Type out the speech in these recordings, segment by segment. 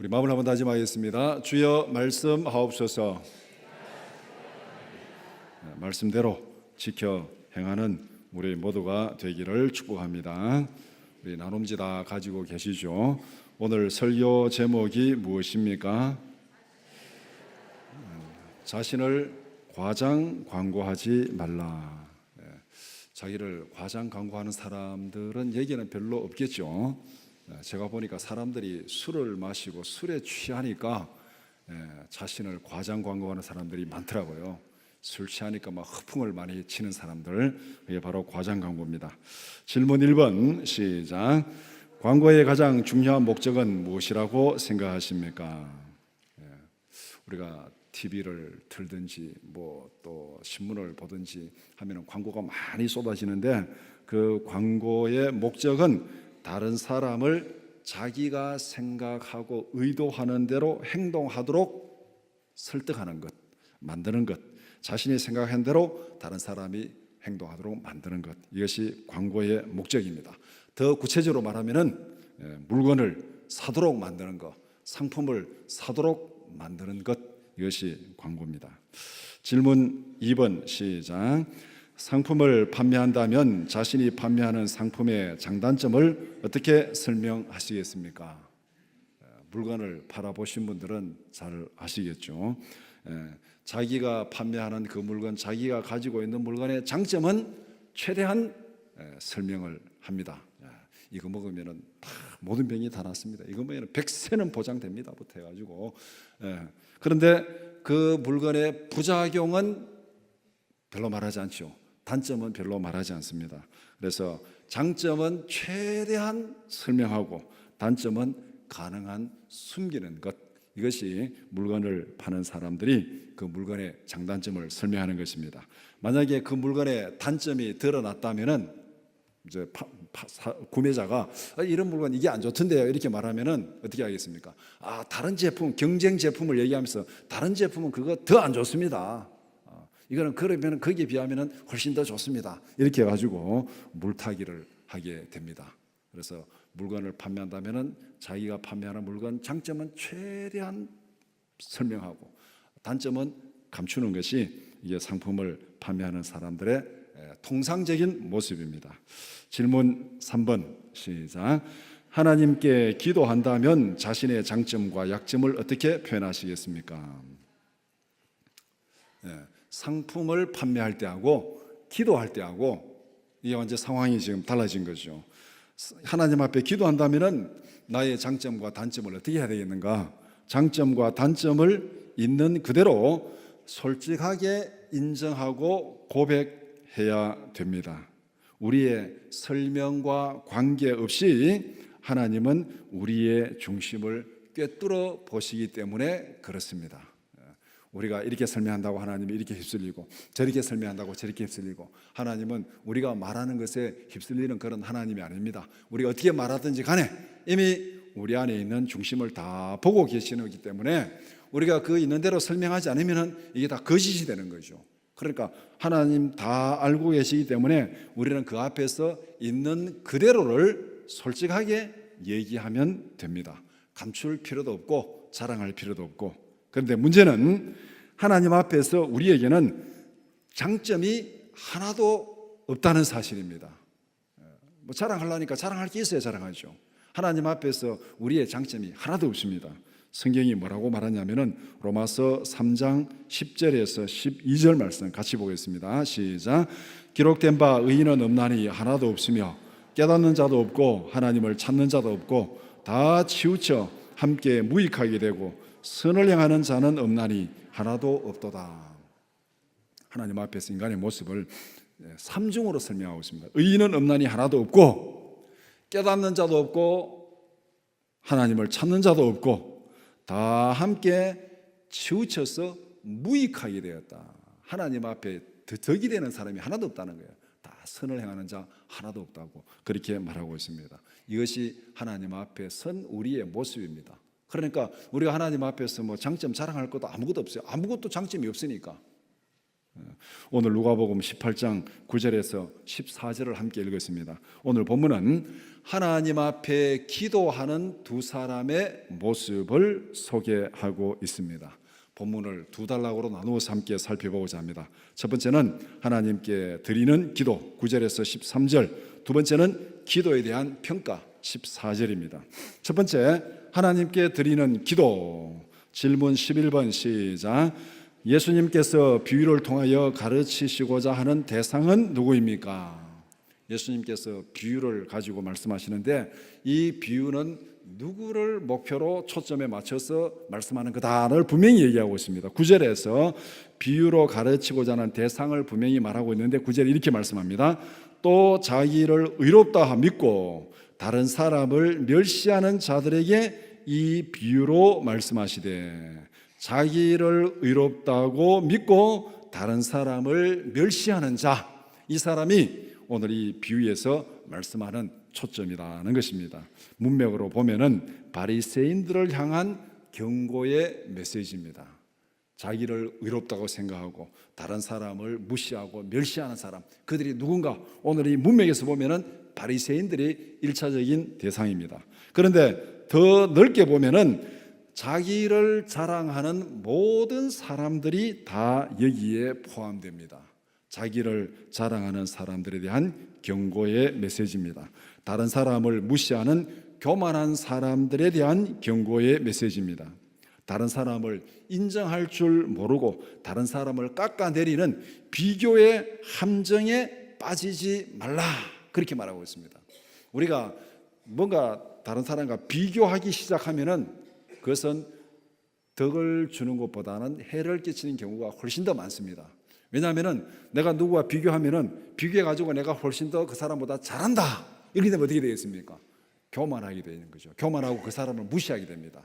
우리 마음을 한번 다짐하겠습니다. 주여 말씀하옵소서. 말씀대로 지켜 행하는 우리 모두가 되기를 축복합니다. 우리 나눔지 다 가지고 계시죠? 오늘 설교 제목이 무엇입니까? 자신을 과장 광고하지 말라. 자기를 과장 광고하는 사람들은 얘기는 별로 없겠죠. 제가 보니까 사람들이 술을 마시고 술에 취하니까 자신을 과장 광고하는 사람들이 많더라고요. 술 취하니까 막 허풍을 많이 치는 사람들, 그게 바로 과장 광고입니다. 질문 1번 시작. 광고의 가장 중요한 목적은 무엇이라고 생각하십니까? 우리가 TV를 틀든지 뭐 또 신문을 보든지 하면 광고가 많이 쏟아지는데 그 광고의 목적은 다른 사람을 자기가 생각하고 의도하는 대로 행동하도록 설득하는 것, 만드는 것, 자신이 생각한 대로 다른 사람이 행동하도록 만드는 것, 이것이 광고의 목적입니다. 더 구체적으로 말하면 물건을 사도록 만드는 것, 상품을 사도록 만드는 것, 이것이 광고입니다. 질문 2번 시작. 상품을 판매한다면 자신이 판매하는 상품의 장단점을 어떻게 설명하시겠습니까? 물건을 팔아보신 분들은 잘 아시겠죠. 자기가 판매하는 그 물건, 자기가 가지고 있는 물건의 장점은 최대한 설명을 합니다. 이거 먹으면 모든 병이 다 낫습니다. 이거 먹으면 100세는 보장됩니다 부터 해가지고. 그런데 그 물건의 부작용은 별로 말하지 않죠. 단점은 별로 말하지 않습니다. 그래서 장점은 최대한 설명하고 단점은 가능한 숨기는 것, 이것이 물건을 파는 사람들이 그 물건의 장단점을 설명하는 것입니다. 만약에 그 물건의 단점이 드러났다면은 이제 구매자가 이런 물건 이게 안 좋던데요 이렇게 말하면은 어떻게 하겠습니까? 다른 제품, 경쟁 제품을 얘기하면서 다른 제품은 그거 더 안 좋습니다. 이거는 그러면 거기에 비하면은 훨씬 더 좋습니다. 이렇게 해가지고 물타기를 하게 됩니다. 그래서 물건을 판매한다면은 자기가 판매하는 물건 장점은 최대한 설명하고 단점은 감추는 것이 이게 상품을 판매하는 사람들의 통상적인 모습입니다. 질문 3번 시작. 하나님께 기도한다면 자신의 장점과 약점을 어떻게 표현하시겠습니까? 상품을 판매할 때하고 기도할 때하고 이게 완전 상황이 지금 달라진 거죠. 하나님 앞에 기도한다면 나의 장점과 단점을 어떻게 해야 되겠는가? 장점과 단점을 있는 그대로 솔직하게 인정하고 고백해야 됩니다. 우리의 설명과 관계없이 하나님은 우리의 중심을 꿰뚫어 보시기 때문에 그렇습니다. 우리가 이렇게 설명한다고 하나님이 이렇게 휩쓸리고 저렇게 설명한다고 저렇게 휩쓸리고, 하나님은 우리가 말하는 것에 휩쓸리는 그런 하나님이 아닙니다. 우리가 어떻게 말하든지 간에 이미 우리 안에 있는 중심을 다 보고 계시는 거기 때문에 우리가 그 있는 대로 설명하지 않으면 이게 다 거짓이 되는 거죠. 그러니까 하나님 다 알고 계시기 때문에 우리는 그 앞에서 있는 그대로를 솔직하게 얘기하면 됩니다. 감출 필요도 없고 자랑할 필요도 없고. 그런데 문제는 하나님 앞에서 우리에게는 장점이 하나도 없다는 사실입니다. 뭐 자랑하려니까 자랑할 게 있어야 자랑하죠. 하나님 앞에서 우리의 장점이 하나도 없습니다. 성경이 뭐라고 말하냐면은 로마서 3장 10절에서 12절 말씀 같이 보겠습니다. 시작. 기록된 바 의인은 없나니 하나도 없으며 깨닫는 자도 없고 하나님을 찾는 자도 없고 다 치우쳐 함께 무익하게 되고 선을 행하는 자는 없나니 하나도 없도다. 하나님 앞에서 인간의 모습을 3중으로 설명하고 있습니다. 의인은 없나니 하나도 없고 깨닫는 자도 없고 하나님을 찾는 자도 없고 다 함께 치우쳐서 무익하게 되었다. 하나님 앞에 덕이 되는 사람이 하나도 없다는 거예요. 다 선을 행하는 자 하나도 없다고 그렇게 말하고 있습니다. 이것이 하나님 앞에 선 우리의 모습입니다. 그러니까 우리가 하나님 앞에서 뭐 장점 자랑할 것도 아무것도 없어요. 아무것도 장점이 없으니까. 오늘 누가복음 18장 9절에서 14절을 함께 읽었습니다. 오늘 본문은 하나님 앞에 기도하는 두 사람의 모습을 소개하고 있습니다. 본문을 두 단락으로 나누어서 함께 살펴보고자 합니다. 첫 번째는 하나님께 드리는 기도 9절에서 13절, 두 번째는 기도에 대한 평가 14절입니다. 첫 번째, 하나님께 드리는 기도. 질문 11번 시작. 예수님께서 비유를 통하여 가르치시고자 하는 대상은 누구입니까? 예수님께서 비유를 가지고 말씀하시는데 이 비유는 누구를 목표로 초점에 맞춰서 말씀하는 거다를 분명히 얘기하고 있습니다. 9절에서 비유로 가르치고자 하는 대상을 분명히 말하고 있는데 9절에 이렇게 말씀합니다. 또 자기를 의롭다 믿고 다른 사람을 멸시하는 자들에게 이 비유로 말씀하시되, 자기를 의롭다고 믿고 다른 사람을 멸시하는 자, 이 사람이 오늘 이 비유에서 말씀하는 초점이라는 것입니다. 문맥으로 보면은 바리새인들을 향한 경고의 메시지입니다. 자기를 의롭다고 생각하고 다른 사람을 무시하고 멸시하는 사람, 그들이 누군가? 오늘 이 문맥에서 보면은 바리새인들이 1차적인 대상입니다. 그런데 더 넓게 보면은 자기를 자랑하는 모든 사람들이 다 여기에 포함됩니다. 자기를 자랑하는 사람들에 대한 경고의 메시지입니다. 다른 사람을 무시하는 교만한 사람들에 대한 경고의 메시지입니다. 다른 사람을 인정할 줄 모르고 다른 사람을 깎아내리는 비교의 함정에 빠지지 말라, 그렇게 말하고 있습니다. 우리가 뭔가 다른 사람과 비교하기 시작하면은 그것은 덕을 주는 것보다는 해를 끼치는 경우가 훨씬 더 많습니다. 왜냐하면 내가 누구와 비교하면은 비교해가지고 내가 훨씬 더 그 사람보다 잘한다, 이렇게 되면 어떻게 되겠습니까? 교만하게 되는 거죠. 교만하고 그 사람을 무시하게 됩니다.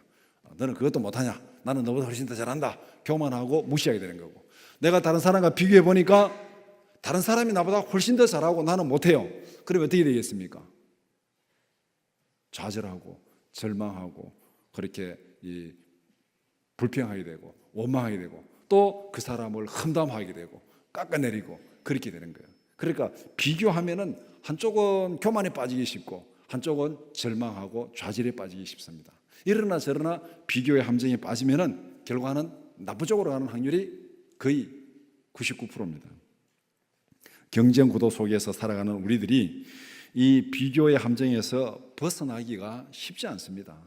너는 그것도 못하냐? 나는 너보다 훨씬 더 잘한다. 교만하고 무시하게 되는 거고, 내가 다른 사람과 비교해 보니까 다른 사람이 나보다 훨씬 더 잘하고 나는 못해요. 그러면 어떻게 되겠습니까? 좌절하고 절망하고 그렇게 불평하게 되고 원망하게 되고 또 그 사람을 험담하게 되고 깎아내리고 그렇게 되는 거예요. 그러니까 비교하면은 한쪽은 교만에 빠지기 쉽고 한쪽은 절망하고 좌절에 빠지기 쉽습니다. 이러나 저러나 비교의 함정에 빠지면은 결과는 나쁜 쪽으로 가는 확률이 거의 99%입니다. 경쟁 구도 속에서 살아가는 우리들이 이 비교의 함정에서 벗어나기가 쉽지 않습니다.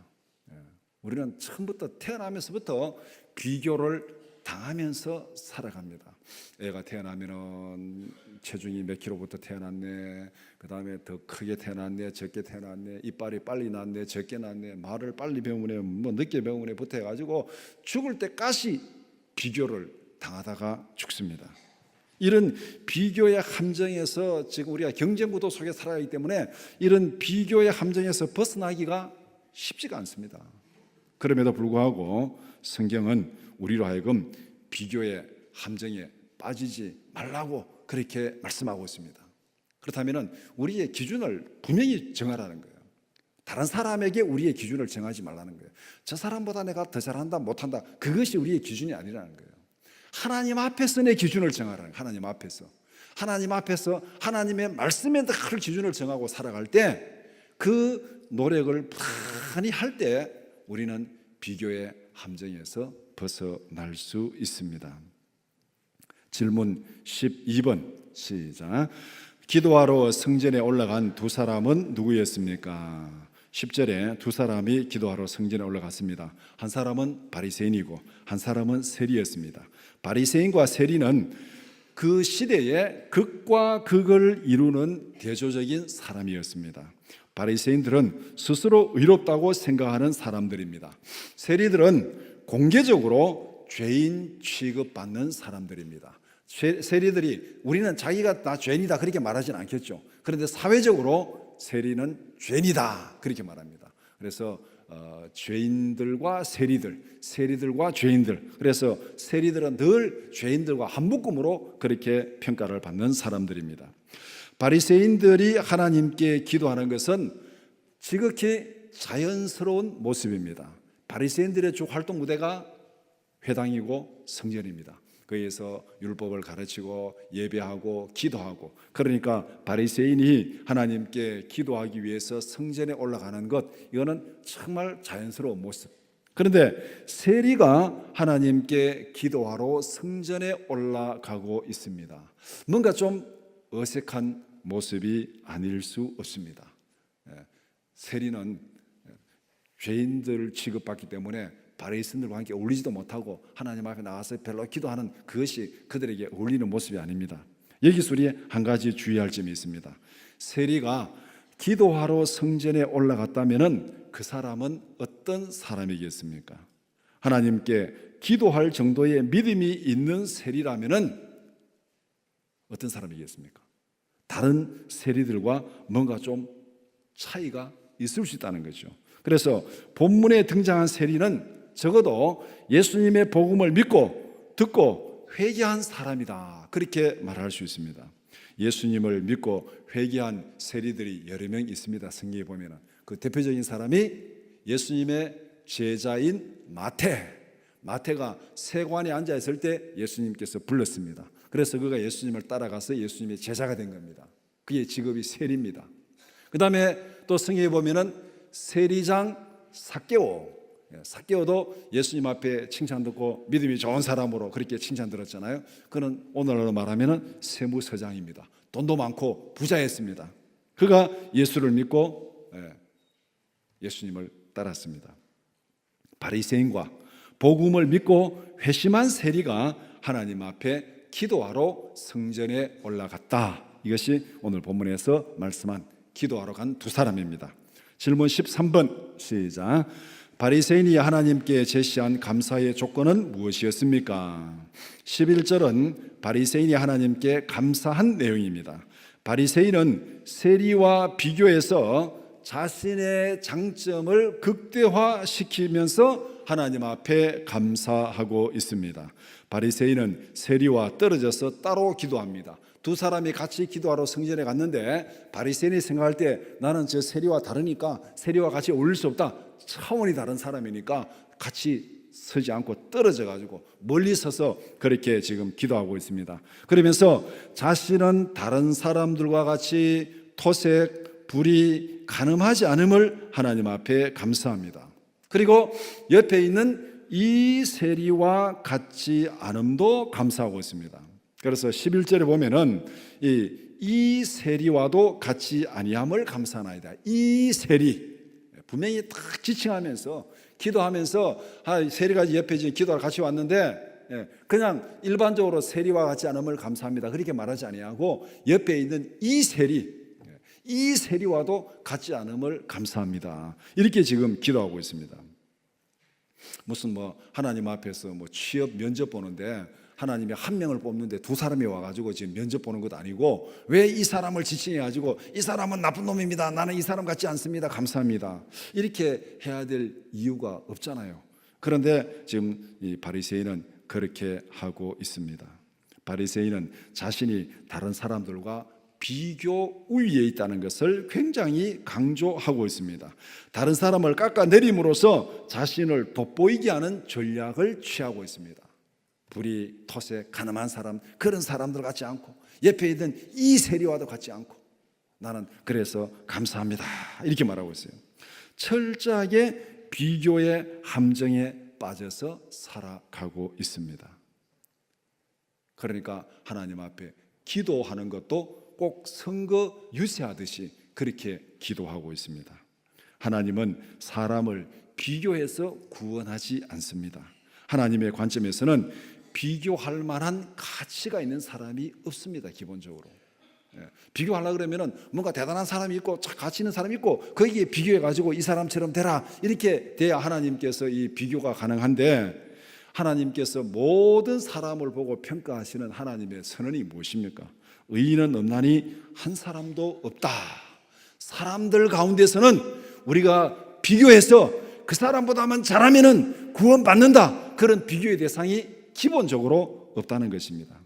우리는 처음부터 태어나면서부터 비교를 당하면서 살아갑니다. 애가 태어나면은 체중이 몇 킬로부터 태어났네, 그 다음에 더 크게 태어났네, 적게 태어났네, 이빨이 빨리 났네, 적게 났네, 말을 빨리 배우네, 뭐 늦게 배우네부터 해가지고 죽을 때까지 비교를 당하다가 죽습니다. 이런 비교의 함정에서 지금 우리가 경쟁 구도 속에 살아가기 때문에 이런 비교의 함정에서 벗어나기가 쉽지가 않습니다. 그럼에도 불구하고 성경은 우리로 하여금 비교의 함정에 빠지지 말라고 그렇게 말씀하고 있습니다. 그렇다면 우리의 기준을 분명히 정하라는 거예요. 다른 사람에게 우리의 기준을 정하지 말라는 거예요. 저 사람보다 내가 더 잘한다 못한다, 그것이 우리의 기준이 아니라는 거예요. 하나님 앞에서 내 기준을 정하라는 거예요. 하나님 앞에서 하나님의 말씀에 늘 기준을 정하고 살아갈 때, 그 노력을 많이 할 때 우리는 비교의 함정에서 벗어날 수 있습니다. 질문 12번 시작. 기도하러 성전에 올라간 두 사람은 누구였습니까? 10절에 두 사람이 기도하러 성전에 올라갔습니다. 한 사람은 바리새인이고 한 사람은 세리였습니다. 바리새인과 세리는 그 시대에 극과 극을 이루는 대조적인 사람이었습니다. 바리새인들은 스스로 의롭다고 생각하는 사람들입니다. 세리들은 공개적으로 죄인 취급받는 사람들입니다. 세리들이 우리는 자기가 다 죄인이다 그렇게 말하지는 않겠죠. 그런데 사회적으로 세리는 죄인이다 그렇게 말합니다. 그래서 죄인들과 세리들과 죄인들, 그래서 세리들은 늘 죄인들과 한 묶음으로 그렇게 평가를 받는 사람들입니다. 바리새인들이 하나님께 기도하는 것은 지극히 자연스러운 모습입니다. 바리새인들의 주 활동 무대가 회당이고 성전입니다. 거기에서 율법을 가르치고 예배하고 기도하고, 그러니까 바리새인이 하나님께 기도하기 위해서 성전에 올라가는 것, 이거는 정말 자연스러운 모습. 그런데 세리가 하나님께 기도하러 성전에 올라가고 있습니다. 뭔가 좀 어색한 모습이 아닐 수 없습니다. 세리는 죄인들 취급받기 때문에 바리새인들과 함께 어울리지도 못하고 하나님 앞에 나가서 별로 기도하는 그것이 그들에게 어울리는 모습이 아닙니다. 여기서 우리 한 가지 주의할 점이 있습니다. 세리가 기도하러 성전에 올라갔다면 그 사람은 어떤 사람이겠습니까? 하나님께 기도할 정도의 믿음이 있는 세리라면 어떤 사람이겠습니까? 다른 세리들과 뭔가 좀 차이가 있을 수 있다는 거죠. 그래서 본문에 등장한 세리는 적어도 예수님의 복음을 믿고 듣고 회개한 사람이다, 그렇게 말할 수 있습니다. 예수님을 믿고 회개한 세리들이 여러 명 있습니다. 성경에 보면 그 대표적인 사람이 예수님의 제자인 마태가 세관에 앉아 있을 때 예수님께서 불렀습니다. 그래서 그가 예수님을 따라가서 예수님의 제자가 된 겁니다. 그의 직업이 세리입니다. 그 다음에 또 성경에 보면은 세리장 삭개오도 예수님 앞에 칭찬 듣고 믿음이 좋은 사람으로 그렇게 칭찬 들었잖아요. 그는 오늘날로 말하면 세무서장입니다. 돈도 많고 부자였습니다. 그가 예수를 믿고 예수님을 따랐습니다. 바리새인과 복음을 믿고 회심한 세리가 하나님 앞에 기도하러 성전에 올라갔다. 이것이 오늘 본문에서 말씀한 기도하러 간 두 사람입니다. 질문 13번 시작. 바리새인이 하나님께 제시한 감사의 조건은 무엇이었습니까? 11절은 바리새인이 하나님께 감사한 내용입니다. 바리새인은 세리와 비교해서 자신의 장점을 극대화시키면서 하나님 앞에 감사하고 있습니다. 바리새인은 세리와 떨어져서 따로 기도합니다. 두 사람이 같이 기도하러 성전에 갔는데 바리새인이 생각할 때 나는 저 세리와 다르니까 세리와 같이 어울릴 수 없다, 차원이 다른 사람이니까 같이 서지 않고 떨어져 가지고 멀리 서서 그렇게 지금 기도하고 있습니다. 그러면서 자신은 다른 사람들과 같이 토색, 불의, 간음하지 않음을 하나님 앞에 감사합니다. 그리고 옆에 있는 이 세리와 같지 않음도 감사하고 있습니다. 그래서 11절에 보면은 이 세리와도 같지 아니함을 감사하나이다. 이 세리 분명히 딱 지칭하면서 기도하면서 세리가 옆에 지금 기도하러 같이 왔는데 그냥 일반적으로 세리와 같지 않음을 감사합니다 그렇게 말하지 아니하고 옆에 있는 이 세리와도 같지 않음을 감사합니다 이렇게 지금 기도하고 있습니다. 무슨 하나님 앞에서 취업 면접 보는데 하나님이 한 명을 뽑는데 두 사람이 와가지고 지금 면접 보는 것도 아니고 왜 이 사람을 지칭해가지고 이 사람은 나쁜 놈입니다, 나는 이 사람 같지 않습니다, 감사합니다 이렇게 해야 될 이유가 없잖아요. 그런데 지금 이 바리새인은 그렇게 하고 있습니다. 바리새인은 자신이 다른 사람들과 비교 우위에 있다는 것을 굉장히 강조하고 있습니다. 다른 사람을 깎아내림으로써 자신을 돋보이게 하는 전략을 취하고 있습니다. 불의, 토색, 가늠한 사람, 그런 사람들 같지 않고 옆에 있는 이 세리와도 같지 않고 나는 그래서 감사합니다 이렇게 말하고 있어요. 철저하게 비교의 함정에 빠져서 살아가고 있습니다. 그러니까 하나님 앞에 기도하는 것도 꼭 선거 유세하듯이 그렇게 기도하고 있습니다. 하나님은 사람을 비교해서 구원하지 않습니다. 하나님의 관점에서는 비교할 만한 가치가 있는 사람이 없습니다. 기본적으로 비교하려고 그러면 뭔가 대단한 사람이 있고 가치 있는 사람이 있고 거기에 비교해가지고 이 사람처럼 되라 이렇게 돼야 하나님께서 이 비교가 가능한데 하나님께서 모든 사람을 보고 평가하시는 하나님의 선언이 무엇입니까? 의인은 없나니 한 사람도 없다. 사람들 가운데서는 우리가 비교해서 그 사람보다만 잘하면 구원받는다, 그런 비교의 대상이 기본적으로 없다는 것입니다.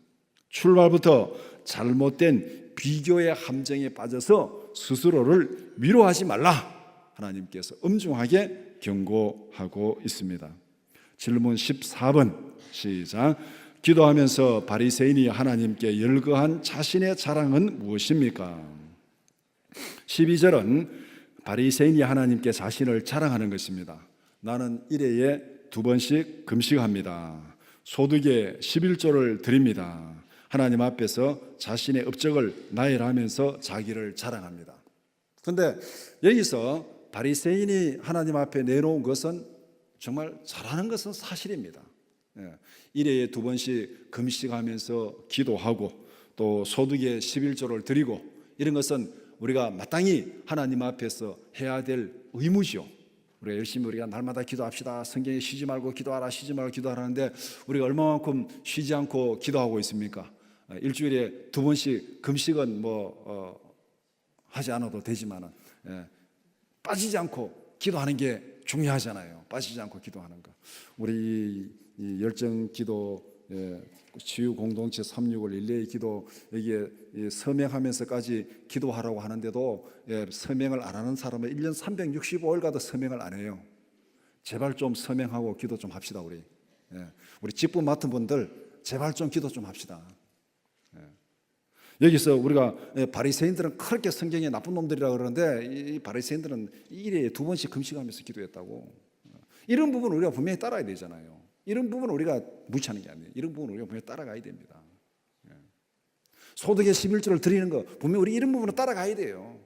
출발부터 잘못된 비교의 함정에 빠져서 스스로를 위로하지 말라 하나님께서 엄중하게 경고하고 있습니다. 질문 14번 시작. 기도하면서 바리새인이 하나님께 열거한 자신의 자랑은 무엇입니까? 12절은 바리새인이 하나님께 자신을 자랑하는 것입니다. 나는 일회에 2번씩 금식합니다. 소득의 11조를 드립니다. 하나님 앞에서 자신의 업적을 나열하면서 자기를 자랑합니다. 그런데 여기서 바리새인이 하나님 앞에 내놓은 것은 정말 잘하는 것은 사실입니다. 일회에 2번씩 금식하면서 기도하고 또 소득의 11조를 드리고 이런 것은 우리가 마땅히 하나님 앞에서 해야 될 의무죠. 우리가 열심히 우리가 날마다 기도합시다. 성경에 쉬지 말고 기도하라, 쉬지 말고 기도하라는데 우리가 얼마만큼 쉬지 않고 기도하고 있습니까? 일주일에 2번씩 금식은 하지 않아도 되지만은 빠지지 않고 기도하는 게 중요하잖아요. 빠지지 않고 기도하는 거. 우리 이 열정 기도 치유 공동체 365 릴레이 기도 여기에 서명하면서까지 기도하라고 하는데도 서명을 안 하는 사람은 1년 365일가도 서명을 안 해요. 제발 좀 서명하고 기도 좀 합시다. 우리 직분 맡은 분들 제발 좀 기도 좀 합시다. 여기서 우리가 바리새인들은 그렇게 성경에 나쁜 놈들이라고 그러는데 이 바리새인들은 일에 2번씩 금식하면서 기도했다고. 이런 부분 우리가 분명히 따라야 되잖아요. 이런 부분 우리가 무시하는 게 아니에요. 이런 부분 우리가 분명히 따라가야 됩니다. 소득의 11조를 드리는 거 분명히 우리 이런 부분은 따라가야 돼요.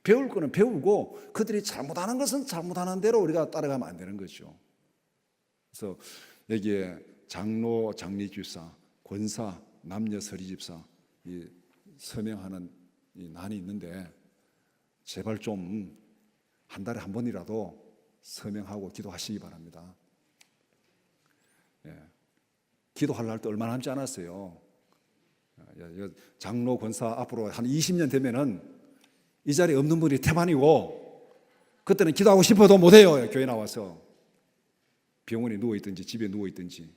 배울 거는 배우고 그들이 잘못하는 것은 잘못하는 대로 우리가 따라가면 안 되는 거죠. 그래서 여기에 장로, 장리교사, 권사, 남녀 서리집사 이 서명하는 이 난이 있는데 제발 좀 한 달에 한 번이라도 서명하고 기도하시기 바랍니다. 기도할 날도 얼마 남지 않았어요. 장로, 권사 앞으로 한 20년 되면은 이 자리에 없는 분이 태반이고 그때는 기도하고 싶어도 못해요. 교회 나와서 병원에 누워있든지 집에 누워있든지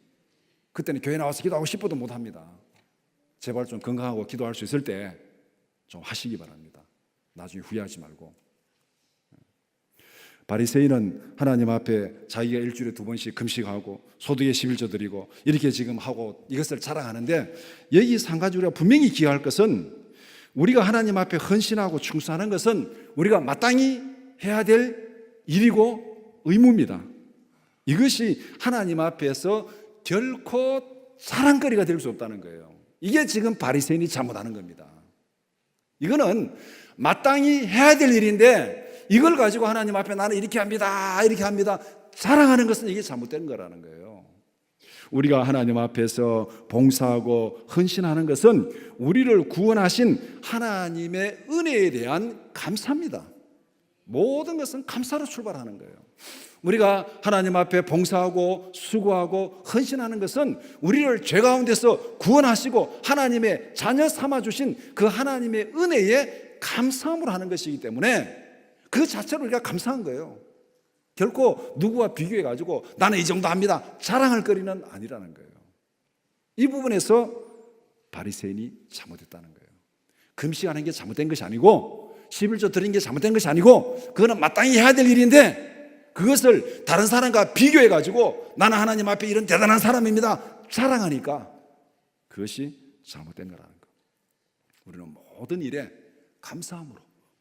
그때는 교회 나와서 기도하고 싶어도 못합니다. 제발 좀 건강하고 기도할 수 있을 때 좀 하시기 바랍니다. 나중에 후회하지 말고. 바리새인은 하나님 앞에 자기가 일주일에 2번씩 금식하고 소득의 11조 드리고 이렇게 지금 하고 이것을 자랑하는데 여기서 한 가지 우리가 분명히 기억할 것은 우리가 하나님 앞에 헌신하고 충성하는 것은 우리가 마땅히 해야 될 일이고 의무입니다. 이것이 하나님 앞에서 결코 자랑거리가 될 수 없다는 거예요. 이게 지금 바리새인이 잘못하는 겁니다. 이거는 마땅히 해야 될 일인데 이걸 가지고 하나님 앞에 나는 이렇게 합니다, 이렇게 합니다 자랑하는 것은 이게 잘못된 거라는 거예요. 우리가 하나님 앞에서 봉사하고 헌신하는 것은 우리를 구원하신 하나님의 은혜에 대한 감사입니다. 모든 것은 감사로 출발하는 거예요. 우리가 하나님 앞에 봉사하고 수고하고 헌신하는 것은 우리를 죄 가운데서 구원하시고 하나님의 자녀 삼아주신 그 하나님의 은혜에 감사함으로 하는 것이기 때문에 그 자체로 우리가 감사한 거예요. 결코 누구와 비교해가지고 나는 이 정도 합니다 자랑할 거리는 아니라는 거예요. 이 부분에서 바리새인이 잘못했다는 거예요. 금식하는 게 잘못된 것이 아니고 11조 드린 게 잘못된 것이 아니고 그거는 마땅히 해야 될 일인데 그것을 다른 사람과 비교해가지고 나는 하나님 앞에 이런 대단한 사람입니다 자랑하니까 그것이 잘못된 거라는 거예요. 우리는 모든 일에 감사함으로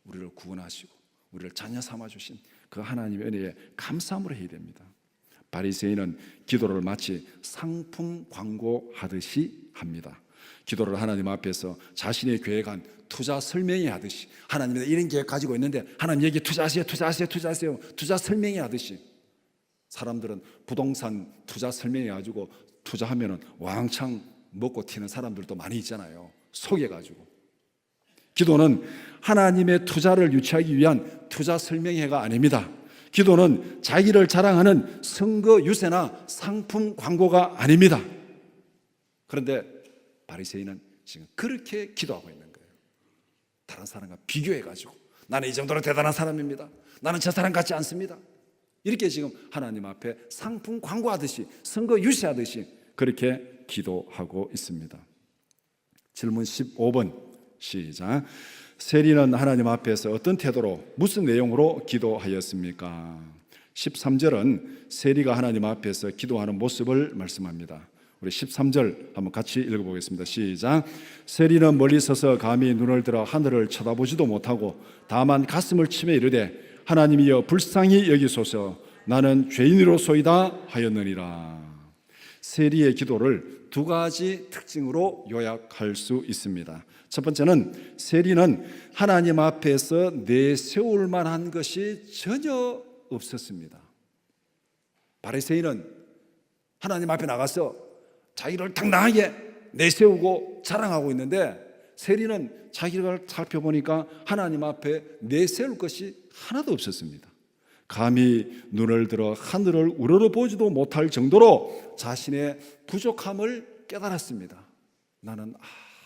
우리를 구원하시고 우리를 자녀 삼아주신 그 하나님의 은혜에 감사함으로 해야 됩니다. 바리새인은 기도를 마치 상품 광고하듯이 합니다. 기도를 하나님 앞에서 자신의 계획한 투자 설명회 하듯이 하나님이 이런 계획 가지고 있는데 하나님 여기 투자하세요 투자 설명회 하듯이 사람들은 부동산 투자 설명회 가지고 투자하면 왕창 먹고 튀는 사람들도 많이 있잖아요. 속여가지고. 기도는 하나님의 투자를 유치하기 위한 투자 설명회가 아닙니다. 기도는 자기를 자랑하는 선거 유세나 상품 광고가 아닙니다. 그런데 바리새인은 지금 그렇게 기도하고 있는 거예요. 다른 사람과 비교해가지고 나는 이 정도로 대단한 사람입니다. 나는 저 사람 같지 않습니다. 이렇게 지금 하나님 앞에 상품 광고하듯이 선거 유세하듯이 그렇게 기도하고 있습니다. 질문 15번 시작. 세리는 하나님 앞에서 어떤 태도로 무슨 내용으로 기도하였습니까? 13절은 세리가 하나님 앞에서 기도하는 모습을 말씀합니다. 우리 13절 한번 같이 읽어보겠습니다. 시작. 세리는 멀리 서서 감히 눈을 들어 하늘을 쳐다보지도 못하고 다만 가슴을 치며 이르되 하나님이여 불쌍히 여기소서 나는 죄인으로소이다 하였느니라. 세리의 기도를 두 가지 특징으로 요약할 수 있습니다. 첫 번째는 세리는 하나님 앞에서 내세울 만한 것이 전혀 없었습니다. 바리새인은 하나님 앞에 나가서 자기를 당당하게 내세우고 자랑하고 있는데 세리는 자기를 살펴보니까 하나님 앞에 내세울 것이 하나도 없었습니다. 감히 눈을 들어 하늘을 우러러보지도 못할 정도로 자신의 부족함을 깨달았습니다. 나는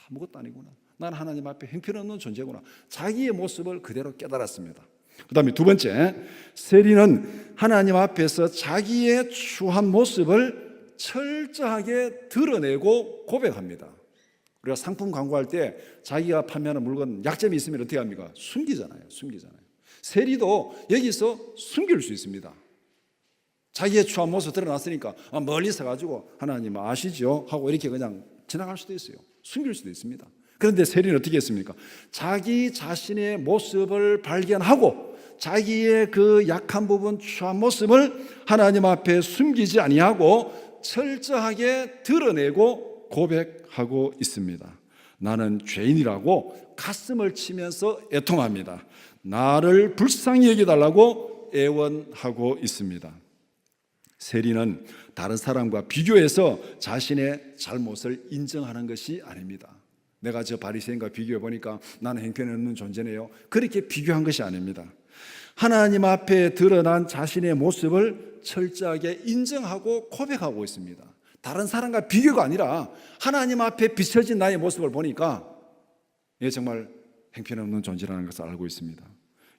아무것도 아니구나. 나는 하나님 앞에 형편없는 존재구나. 자기의 모습을 그대로 깨달았습니다. 그 다음에 두 번째, 세리는 하나님 앞에서 자기의 추한 모습을 철저하게 드러내고 고백합니다. 우리가 상품 광고할 때 자기가 판매하는 물건 약점이 있으면 어떻게 합니까? 숨기잖아요. 세리도 여기서 숨길 수 있습니다. 자기의 추한 모습 드러났으니까 멀리서 가지고 하나님 아시죠? 하고 이렇게 그냥 지나갈 수도 있어요. 숨길 수도 있습니다. 그런데 세리는 어떻게 했습니까? 자기 자신의 모습을 발견하고 자기의 그 약한 부분, 추한 모습을 하나님 앞에 숨기지 아니하고 철저하게 드러내고 고백하고 있습니다. 나는 죄인이라고 가슴을 치면서 애통합니다. 나를 불쌍히 여겨달라고 애원하고 있습니다. 세리는 다른 사람과 비교해서 자신의 잘못을 인정하는 것이 아닙니다. 내가 저 바리새인과 비교해 보니까 나는 형편이 없는 존재네요. 그렇게 비교한 것이 아닙니다. 하나님 앞에 드러난 자신의 모습을 철저하게 인정하고 고백하고 있습니다. 다른 사람과 비교가 아니라 하나님 앞에 비춰진 나의 모습을 보니까 정말 형편없는 존재라는 것을 알고 있습니다.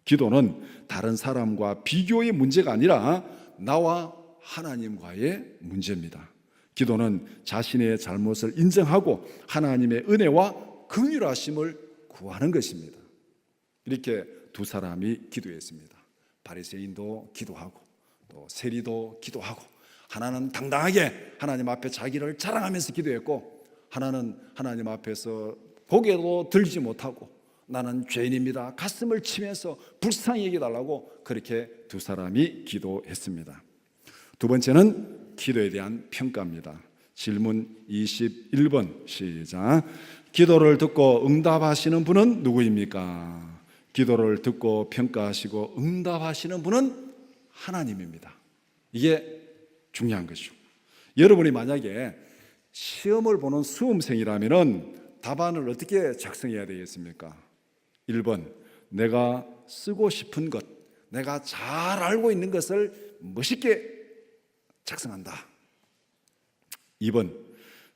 기도는 다른 사람과 비교의 문제가 아니라 나와 하나님과의 문제입니다. 기도는 자신의 잘못을 인정하고 하나님의 은혜와 긍휼하심을 구하는 것입니다. 이렇게 두 사람이 기도했습니다. 바리새인도 기도하고 또 세리도 기도하고, 하나는 당당하게 하나님 앞에 자기를 자랑하면서 기도했고, 하나는 하나님 앞에서 고개도 들지 못하고 나는 죄인입니다 가슴을 치면서 불쌍히 여겨달라고 그렇게 두 사람이 기도했습니다. 두 번째는 기도에 대한 평가입니다. 질문 21번 시작. 기도를 듣고 응답하시는 분은 누구입니까? 기도를 듣고 평가하시고 응답하시는 분은 하나님입니다. 이게 중요한 것이죠. 여러분이 만약에 시험을 보는 수험생이라면 답안을 어떻게 작성해야 되겠습니까? 1번, 내가 쓰고 싶은 것, 내가 잘 알고 있는 것을 멋있게 작성한다. 2번,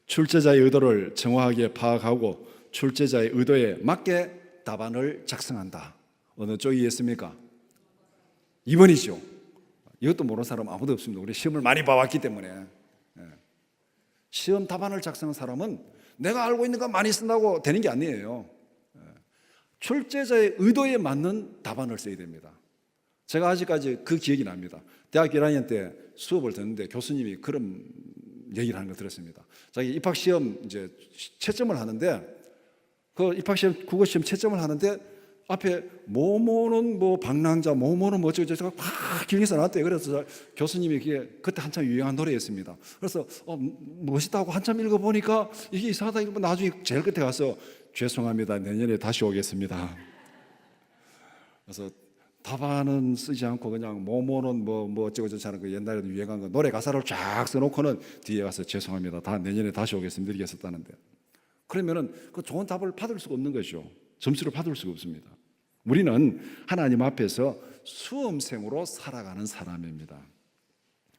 출제자의 의도를 정확하게 파악하고 출제자의 의도에 맞게 답안을 작성한다. 어느 쪽이겠습니까? 2번이죠. 이것도 모르는 사람 아무도 없습니다. 우리 시험을 많이 봐왔기 때문에. 시험 답안을 작성한 사람은 내가 알고 있는 거 많이 쓴다고 되는 게 아니에요. 출제자의 의도에 맞는 답안을 써야 됩니다. 제가 아직까지 그 기억이 납니다. 대학교 1학년 때 수업을 듣는데 교수님이 그런 얘기를 하는 걸 들었습니다. 자기 입학시험 이제 채점을 하는데 그 입학시험 국어시험 채점을 하는데 앞에 뭐뭐는 뭐 방랑자 뭐뭐는 뭐 어쩌고 막 길게 써놨대요. 그래서 교수님이 그때 한참 유행한 노래였습니다. 그래서 멋있다고 한참 읽어보니까 이게 이상하다. 이거 나중에 제일 끝에 가서 죄송합니다. 내년에 다시 오겠습니다. 그래서 답안은 쓰지 않고 그냥 뭐뭐는 뭐 어쩌고 저쩌고 하는 그 옛날에도 유행한 거 노래 가사를 쫙 써놓고는 뒤에 가서 죄송합니다. 다 내년에 다시 오겠습니다. 이렇게 썼다는데, 그러면은 그 좋은 답을 받을 수가 없는 거죠. 점수를 받을 수가 없습니다. 우리는 하나님 앞에서 수험생으로 살아가는 사람입니다.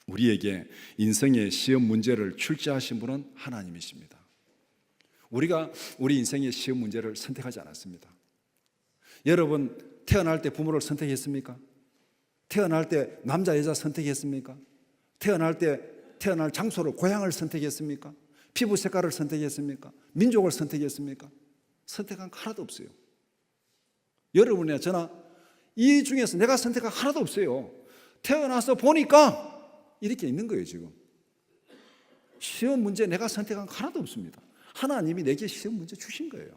우리에게 인생의 시험 문제를 출제하신 분은 하나님이십니다. 우리가 우리 인생의 시험 문제를 선택하지 않았습니다. 여러분 태어날 때 부모를 선택했습니까? 태어날 때 남자 여자 선택했습니까? 태어날 때 태어날 장소를 고향을 선택했습니까? 피부 색깔을 선택했습니까? 민족을 선택했습니까? 선택한 거 하나도 없어요. 여러분이나 저나 이 중에서 내가 선택한 거 하나도 없어요. 태어나서 보니까 이렇게 있는 거예요. 지금 시험 문제 내가 선택한 거 하나도 없습니다. 하나님이 내게 시험 문제 주신 거예요.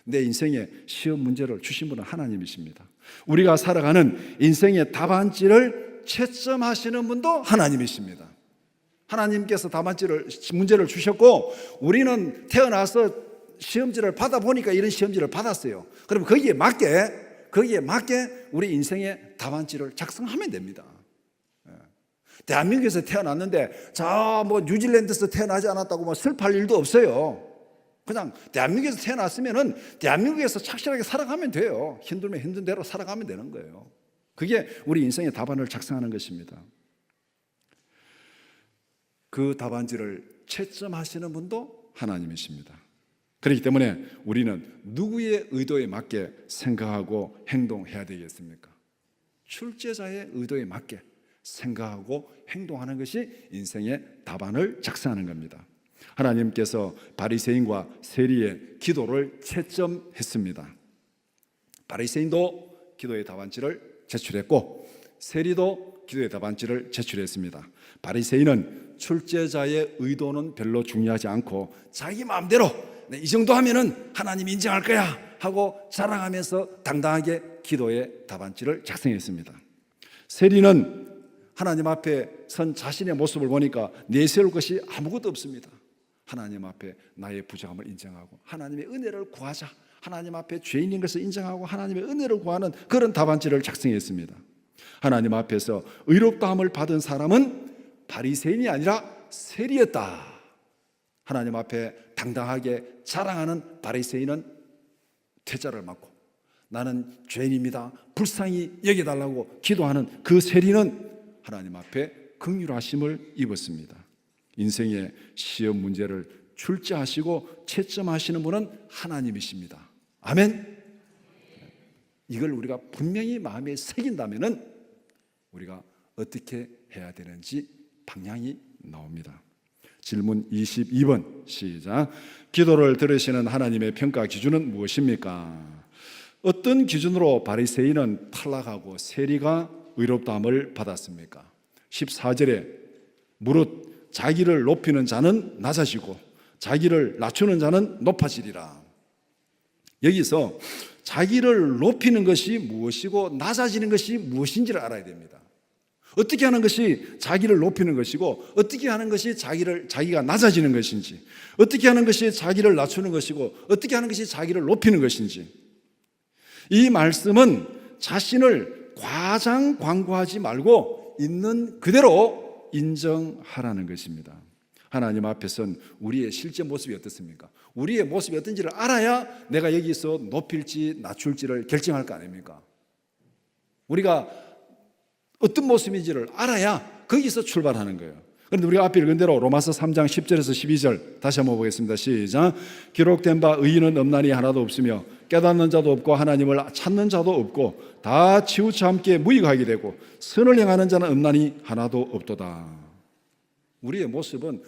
내 인생에 시험 문제를 주신 분은 하나님이십니다. 우리가 살아가는 인생의 답안지를 채점하시는 분도 하나님이십니다. 하나님께서 답안지를 문제를 주셨고 우리는 태어나서 시험지를 받아보니까 이런 시험지를 받았어요. 그럼 거기에 맞게 우리 인생의 답안지를 작성하면 됩니다. 대한민국에서 태어났는데 저 뭐 뉴질랜드에서 태어나지 않았다고 뭐 슬퍼할 일도 없어요. 그냥 대한민국에서 태어났으면은 대한민국에서 착실하게 살아가면 돼요. 힘들면 힘든 대로 살아가면 되는 거예요. 그게 우리 인생의 답안을 작성하는 것입니다. 그 답안지를 채점하시는 분도 하나님이십니다. 그렇기 때문에 우리는 누구의 의도에 맞게 생각하고 행동해야 되겠습니까? 출제자의 의도에 맞게 생각하고 행동하는 것이 인생의 답안을 작성하는 겁니다. 하나님께서 바리새인과 세리의 기도를 채점했습니다. 바리새인도 기도의 답안지를 제출했고 세리도 기도의 답안지를 제출했습니다. 바리새인은 출제자의 의도는 별로 중요하지 않고 자기 마음대로 이 정도 하면은 하나님이 인정할 거야 하고 자랑하면서 당당하게 기도의 답안지를 작성했습니다. 세리는 하나님 앞에 선 자신의 모습을 보니까 내세울 것이 아무것도 없습니다. 하나님 앞에 나의 부족함을 인정하고 하나님의 은혜를 구하자, 하나님 앞에 죄인인 것을 인정하고 하나님의 은혜를 구하는 그런 답안지를 작성했습니다. 하나님 앞에서 의롭다함을 받은 사람은 바리새인이 아니라 세리였다. 하나님 앞에 당당하게 자랑하는 바리새인은 퇴짜를 맞고 나는 죄인입니다, 불쌍히 여겨달라고 기도하는 그 세리는 하나님 앞에 긍휼하심을 입었습니다. 인생의 시험 문제를 출제하시고 채점하시는 분은 하나님이십니다. 아멘. 이걸 우리가 분명히 마음에 새긴다면은 우리가 어떻게 해야 되는지 방향이 나옵니다. 질문 22번 시작. 기도를 들으시는 하나님의 평가 기준은 무엇입니까? 어떤 기준으로 바리새인은 탈락하고 세리가 의롭다함을 받았습니까? 14절에 무릇 자기를 높이는 자는 낮아지고 자기를 낮추는 자는 높아지리라. 여기서 자기를 높이는 것이 무엇이고 낮아지는 것이 무엇인지를 알아야 됩니다. 어떻게 하는 것이 자기를 높이는 것이고 어떻게 하는 것이 자기가 낮아지는 것인지, 어떻게 하는 것이 자기를 낮추는 것이고 어떻게 하는 것이 자기를 높이는 것인지, 이 말씀은 자신을 과장 광고하지 말고 있는 그대로 인정하라는 것입니다. 하나님 앞에선 우리의 실제 모습이 어떻습니까? 우리의 모습이 어떤지를 알아야 내가 여기서 높일지 낮출지를 결정할 거 아닙니까? 우리가 어떤 모습인지를 알아야 거기서 출발하는 거예요. 그런데 우리가 앞에 읽은 대로 로마서 3장 10절에서 12절 다시 한번 보겠습니다. 시작. 기록된 바 의인은 없나니 하나도 없으며 깨닫는 자도 없고 하나님을 찾는 자도 없고 다 치우쳐 함께 무익하게 되고 선을 행하는 자는 없나니 하나도 없도다. 우리의 모습은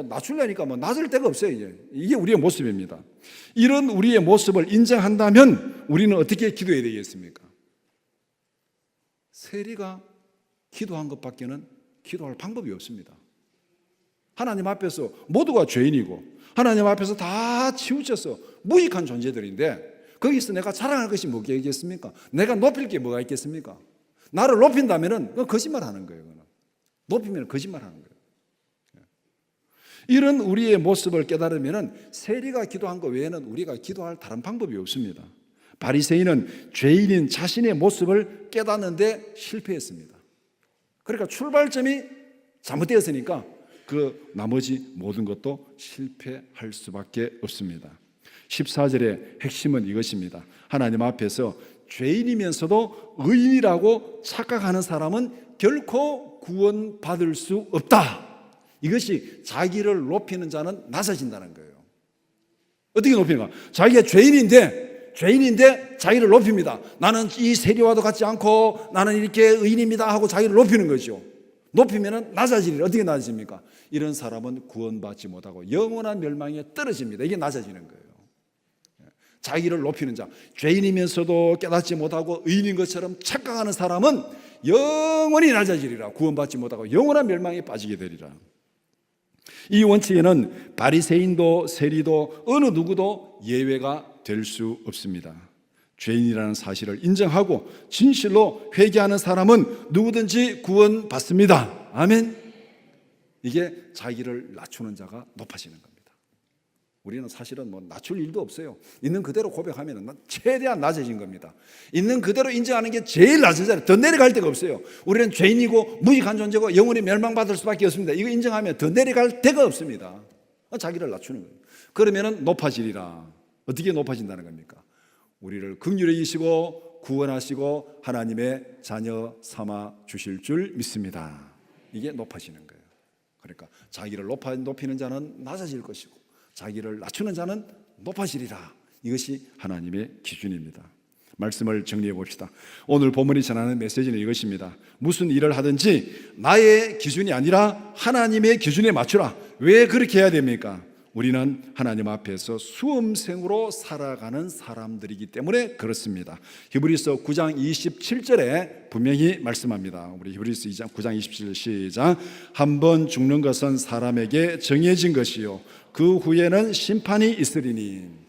낮추려니까 낮을 데가 없어요. 이게 우리의 모습입니다. 이런 우리의 모습을 인정한다면 우리는 어떻게 기도해야 되겠습니까? 세리가 기도한 것밖에는 기도할 방법이 없습니다. 하나님 앞에서 모두가 죄인이고 하나님 앞에서 다 치우쳐서 무익한 존재들인데 거기서 내가 자랑할 것이 뭐겠습니까? 내가 높일 게 뭐가 있겠습니까? 나를 높인다면 그건 거짓말하는 거예요. 높이면 거짓말하는 거예요. 이런 우리의 모습을 깨달으면 세리가 기도한 것 외에는 우리가 기도할 다른 방법이 없습니다. 바리새인은 죄인인 자신의 모습을 깨닫는데 실패했습니다. 그러니까 출발점이 잘못되었으니까 그 나머지 모든 것도 실패할 수밖에 없습니다. 14절의 핵심은 이것입니다. 하나님 앞에서 죄인이면서도 의인이라고 착각하는 사람은 결코 구원받을 수 없다. 이것이 자기를 높이는 자는 낮아진다는 거예요. 어떻게 높이는가? 자기가 죄인인데 자기를 높입니다. 나는 이 세리와도 같지 않고 나는 이렇게 의인입니다 하고 자기를 높이는 거죠. 높이면 낮아지리라. 어떻게 낮아집니까? 이런 사람은 구원받지 못하고 영원한 멸망에 떨어집니다. 이게 낮아지는 거예요. 자기를 높이는 자, 죄인이면서도 깨닫지 못하고 의인인 것처럼 착각하는 사람은 영원히 낮아지리라. 구원받지 못하고 영원한 멸망에 빠지게 되리라. 이 원칙에는 바리새인도 세리도 어느 누구도 예외가 될 수 없습니다. 죄인이라는 사실을 인정하고 진실로 회개하는 사람은 누구든지 구원받습니다. 아멘. 이게 자기를 낮추는 자가 높아지는 겁니다. 우리는 사실은 낮출 일도 없어요. 있는 그대로 고백하면 최대한 낮아진 겁니다. 있는 그대로 인정하는 게 제일 낮은 자리, 더 내려갈 데가 없어요. 우리는 죄인이고 무익한 존재고 영원히 멸망받을 수밖에 없습니다. 이거 인정하면 더 내려갈 데가 없습니다. 자기를 낮추는 거예요. 그러면 높아지리라. 어떻게 높아진다는 겁니까? 우리를 긍휼히 여기시고 구원하시고 하나님의 자녀 삼아 주실 줄 믿습니다. 이게 높아지는 거예요. 그러니까 자기를 높이는 자는 낮아질 것이고 자기를 낮추는 자는 높아지리라. 이것이 하나님의 기준입니다. 말씀을 정리해 봅시다. 오늘 본문이 전하는 메시지는 이것입니다. 무슨 일을 하든지 나의 기준이 아니라 하나님의 기준에 맞추라. 왜 그렇게 해야 됩니까? 우리는 하나님 앞에서 수험생으로 살아가는 사람들이기 때문에 그렇습니다. 히브리서 9장 27절에 분명히 말씀합니다. 우리 히브리서 9장 27절 시작. 한 번 죽는 것은 사람에게 정해진 것이요 그 후에는 심판이 있으리니.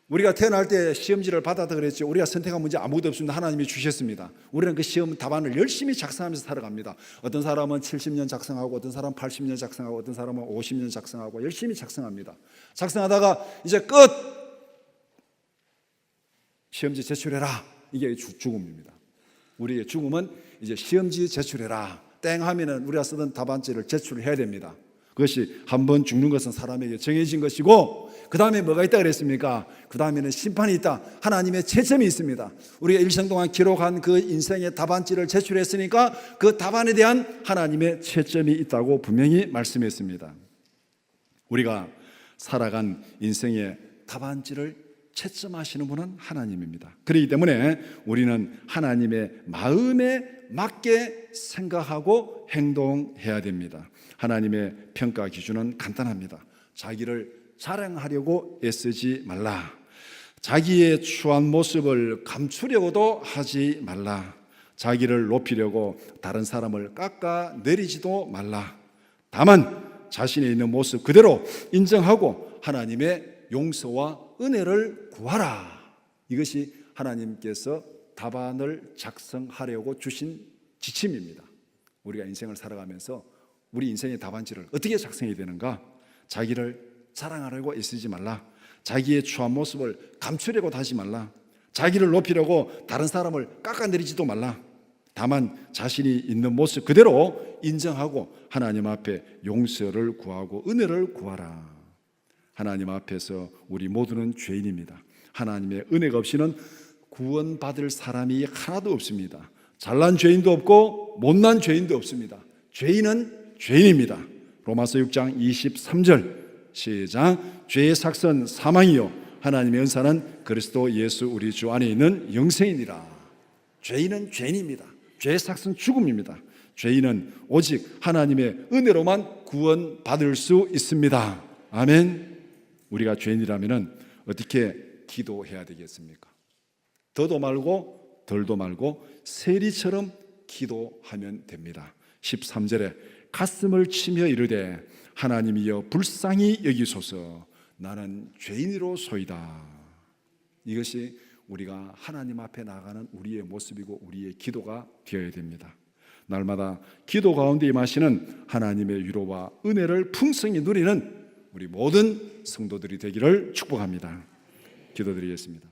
우리가 태어날 때 시험지를 받았다 그랬죠. 우리가 선택한 문제 아무것도 없습니다. 하나님이 주셨습니다. 우리는 그 시험 답안을 열심히 작성하면서 살아갑니다. 어떤 사람은 70년 작성하고 어떤 사람은 80년 작성하고 어떤 사람은 50년 작성하고 열심히 작성합니다. 작성하다가 이제 끝! 시험지 제출해라. 이게 죽음입니다. 우리의 죽음은 이제 시험지 제출해라. 땡 하면은 우리가 쓰던 답안지를 제출해야 됩니다. 그것이 한 번 죽는 것은 사람에게 정해진 것이고 그 다음에 뭐가 있다 그랬습니까? 그 다음에는 심판이 있다. 하나님의 채점이 있습니다. 우리가 일생 동안 기록한 그 인생의 답안지를 제출했으니까 그 답안에 대한 하나님의 채점이 있다고 분명히 말씀했습니다. 우리가 살아간 인생의 답안지를 채점하시는 분은 하나님입니다. 그렇기 때문에 우리는 하나님의 마음에 맞게 생각하고 행동해야 됩니다. 하나님의 평가 기준은 간단합니다. 자기를 자랑하려고 애쓰지 말라. 자기의 추한 모습을 감추려고도 하지 말라. 자기를 높이려고 다른 사람을 깎아내리지도 말라. 다만 자신의 있는 모습 그대로 인정하고 하나님의 용서와 은혜를 구하라. 이것이 하나님께서 답안을 작성하려고 주신 지침입니다. 우리가 인생을 살아가면서 우리 인생의 답안지를 어떻게 작성해야 되는가? 자기를 자랑하려고 애쓰지 말라. 자기의 추한 모습을 감추려고 하지 말라. 자기를 높이려고 다른 사람을 깎아내리지도 말라. 다만 자신이 있는 모습 그대로 인정하고 하나님 앞에 용서를 구하고 은혜를 구하라. 하나님 앞에서 우리 모두는 죄인입니다. 하나님의 은혜가 없이는 구원받을 사람이 하나도 없습니다. 잘난 죄인도 없고 못난 죄인도 없습니다. 죄인은 죄인입니다. 로마서 6장 23절 시작. 죄의 삭선 사망이요 하나님의 은사는 그리스도 예수 우리 주 안에 있는 영생이니라. 죄인은 죄인입니다. 죄의 삭선 죽음입니다. 죄인은 오직 하나님의 은혜로만 구원받을 수 있습니다. 아멘. 우리가 죄인이라면 어떻게 기도해야 되겠습니까? 더도 말고 덜도 말고 세리처럼 기도하면 됩니다. 13절에 가슴을 치며 이르되 하나님이여 불쌍히 여기소서 나는 죄인으로소이다. 이것이 우리가 하나님 앞에 나가는 우리의 모습이고 우리의 기도가 되어야 됩니다. 날마다 기도 가운데 임하시는 하나님의 위로와 은혜를 풍성히 누리는 우리 모든 성도들이 되기를 축복합니다. 기도드리겠습니다.